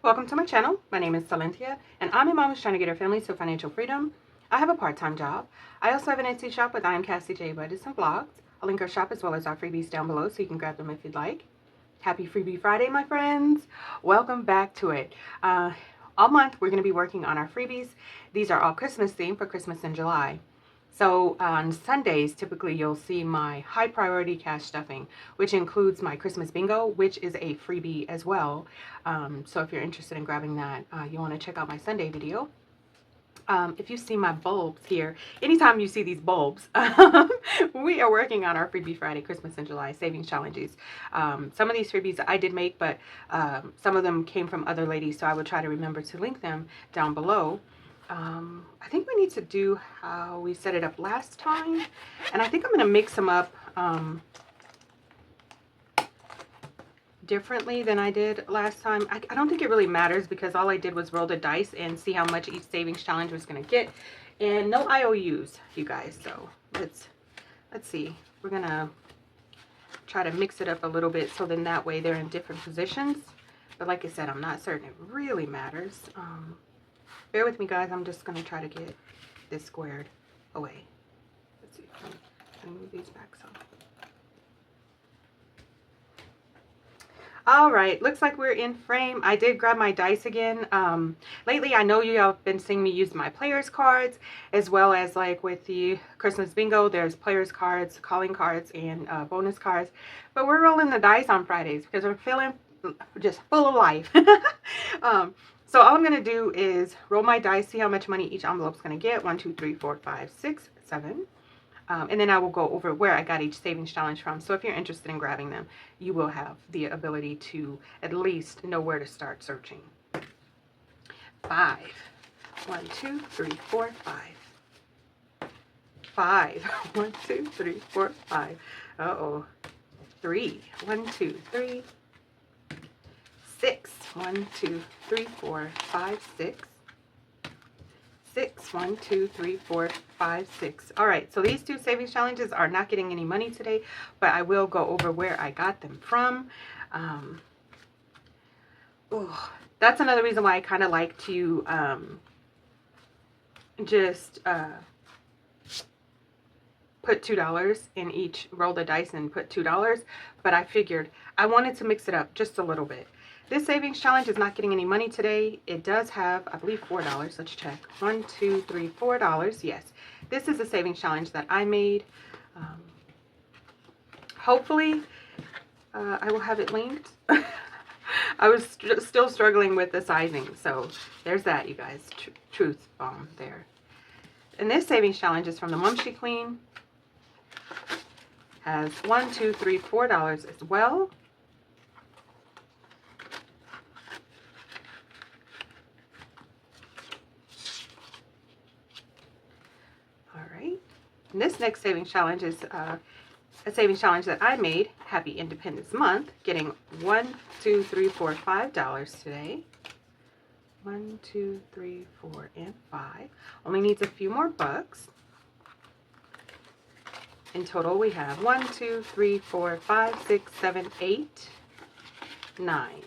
Welcome to my channel. My name is Silynthiac, and I'm a mom who's trying to get her family to financial freedom. I have a part-time job. I also have an Etsy shop with I am Cassie J Budgets and Vlogs. I'll link our shop as well as our freebies down below so you can grab them if you'd like. Happy Freebie Friday, my friends. Welcome back to it. All month, we're going to be working on our freebies. These are all Christmas themed for Christmas in July. So on Sundays, typically you'll see my high priority cash stuffing, which includes my Christmas bingo, which is a freebie as well. So if you're interested in grabbing that, you want to check out my Sunday video. If you see my bulbs here, anytime you see these bulbs, we are working on our Freebie Friday, Christmas in July savings challenges. Some of these freebies I did make, but some of them came from other ladies, so I would try to remember to link them down below. I think we need to do how we set it up last time, and I think I'm going to mix them up differently than I did last time. I don't think it really matters because all I did was roll the dice and see how much each savings challenge was going to get, and no IOUs, you guys. So let's see. We're going to try to mix it up a little bit so then that way they're in different positions. But like I said, I'm not certain it really matters. Bear with me, guys. I'm just going to try to get this squared away. Let's see. Let me move these back some. All right. Looks like we're in frame. I did grab my dice again. Lately, I know you have been seeing me use my players cards as well as like with the Christmas bingo. There's players cards, calling cards, and bonus cards. But we're rolling the dice on Fridays because we're feeling just full of life. So all I'm going to do is roll my dice, see how much money each envelope is going to get. 1, 2, 3, 4, 5, 6, 7. And then I will go over where I got each savings challenge from. So if you're interested in grabbing them, you will have the ability to at least know where to start searching. 5. 1, 2, 3, 4, 5. 5. 1, 2, 3, 4, 5. Uh-oh. 3. 1, 2, 3. 6. 1, 2, 3, 4, 5, 6. 6. 1, 2, 3, 4, 5, 6. All right, so these two savings challenges are not getting any money today, but I will go over where I got them from. That's another reason why I kind of like to just put $2 in each, roll the dice and put $2, but I figured I wanted to mix it up just a little bit. This savings challenge is not getting any money today. It does have, I believe, $4. Let's check. 1, 2, 3, $4. Yes. This is a savings challenge that I made. Hopefully, I will have it linked. I was still struggling with the sizing. So there's that, you guys. Truth bomb there. And this savings challenge is from the Mumshy Queen. Has 1, 2, 3, $4 as well. And this next savings challenge is a savings challenge that I made. Happy Independence Month. Getting 1, 2, 3, 4, $5 today. 1, 2, 3, 4, and 5. Only needs a few more bucks. In total, we have 1, 2, 3, 4, 5, 6, 7, 8, 9.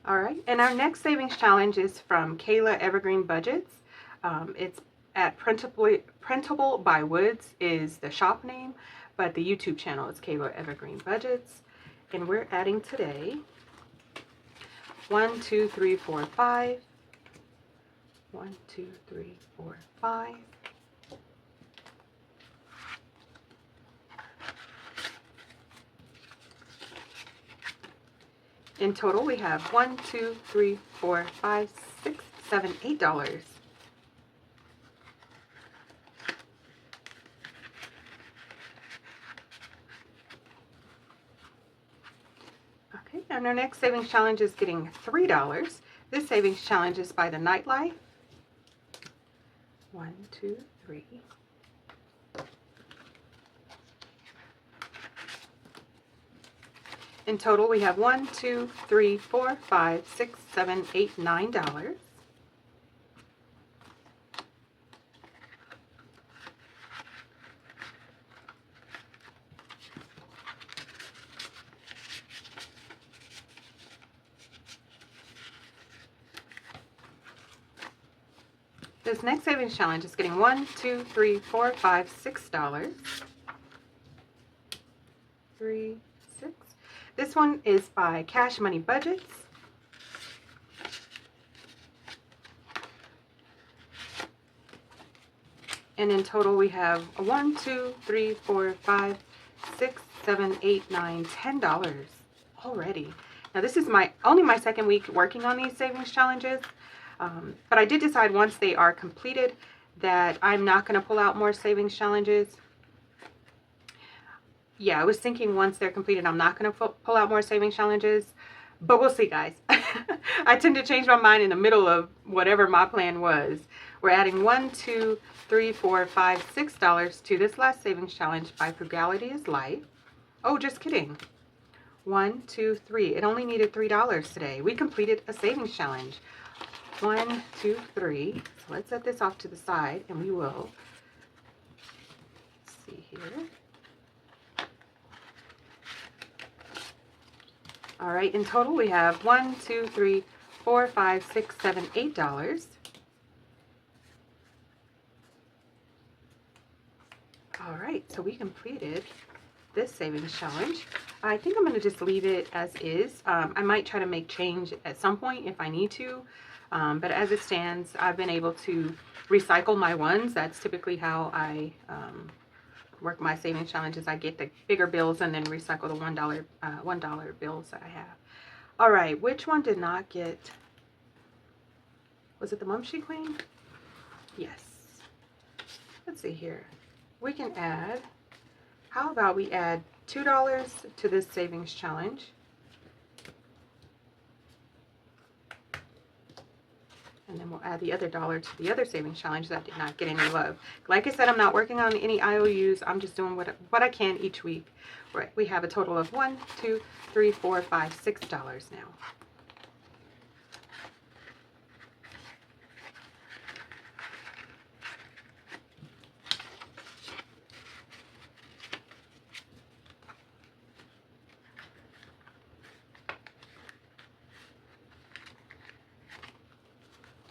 All right, and our next savings challenge is from Kayla Evergreen Budgets. It's at Printable by Woods is the shop name, but the YouTube channel is Kayla Evergreen Budgets. And we're adding today 1, 2, 3, 4, 5. 1, 2, 3, 4, 5. In total, we have 1, 2, 3, 4, 5, 6, 7, $8. Okay, and our next savings challenge is getting $3. This savings challenge is by the Nightlife. 1, 2, 3. In total, we have 1, 2, 3, 4, 5, 6, 7, 8, $9. This next savings challenge is getting $1, $2, $3, $4, $5, $6. 3, 6. This one is by Cash Money Budgets. And in total we have a 1, 2, 3, 4, 5, 6, 7, 8, 9, $10 already. Now this is only my second week working on these savings challenges, but I did decide once they are completed that I'm not going to pull out more savings challenges. Yeah, I was thinking once they're completed, I'm not going to pull out more savings challenges, but we'll see, guys. I tend to change my mind in the middle of whatever my plan was. We're adding 1, 2, 3, 4, 5, $6 to this last savings challenge by Frugality is Life. Oh, just kidding. 1, 2, 3. It only needed $3 today. We completed a savings challenge. 1, 2, 3. So let's set this off to the side and we will see here. All right, in total we have 1, 2, 3, 4, 5, 6, 7, $8. All right, so we completed this savings challenge. I think I'm going to just leave it as is. I might try to make change at some point if I need to, but as it stands, I've been able to recycle my ones. That's typically how I work my savings challenges. I get the bigger bills and then recycle the $1 bills that I have. All right, which one did not get? Was it the Mumshy Queen? Yes. Let's see here. We can add. How about we add $2 to this savings challenge? And then we'll add the other $1 to the other savings challenge that did not get any love. Like I said, I'm not working on any IOUs. I'm just doing what I can each week. Right, we have a total of 1, 2, 3, 4, 5, $6 now.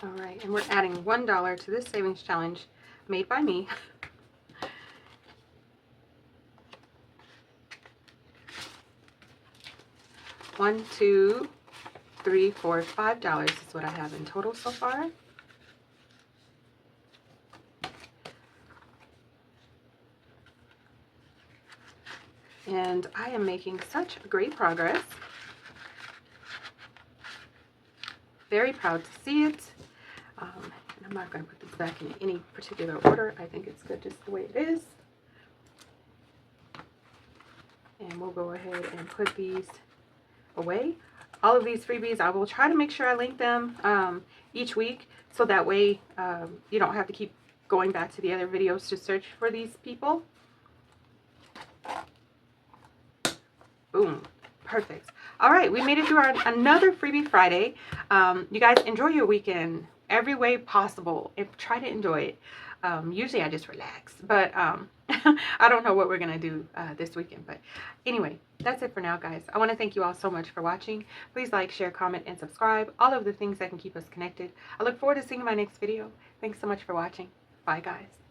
All right, and we're adding $1 to this savings challenge made by me. $1, 2, 3, 4, $5 is what I have in total so far. And I am making such great progress. Very proud to see it. And I'm not going to put this back in any particular order. I think it's good just the way it is. And we'll go ahead and put these away. All of these freebies, I will try to make sure I link them each week, so that way you don't have to keep going back to the other videos to search for these people. Boom. Perfect. All right, we made it through another Freebie Friday. You guys enjoy your weekend every way possible. Try to enjoy it. Usually I just relax, but I don't know what we're going to do this weekend. But anyway, that's it for now, guys. I want to thank you all so much for watching. Please like, share, comment, and subscribe. All of the things that can keep us connected. I look forward to seeing you in my next video. Thanks so much for watching. Bye, guys.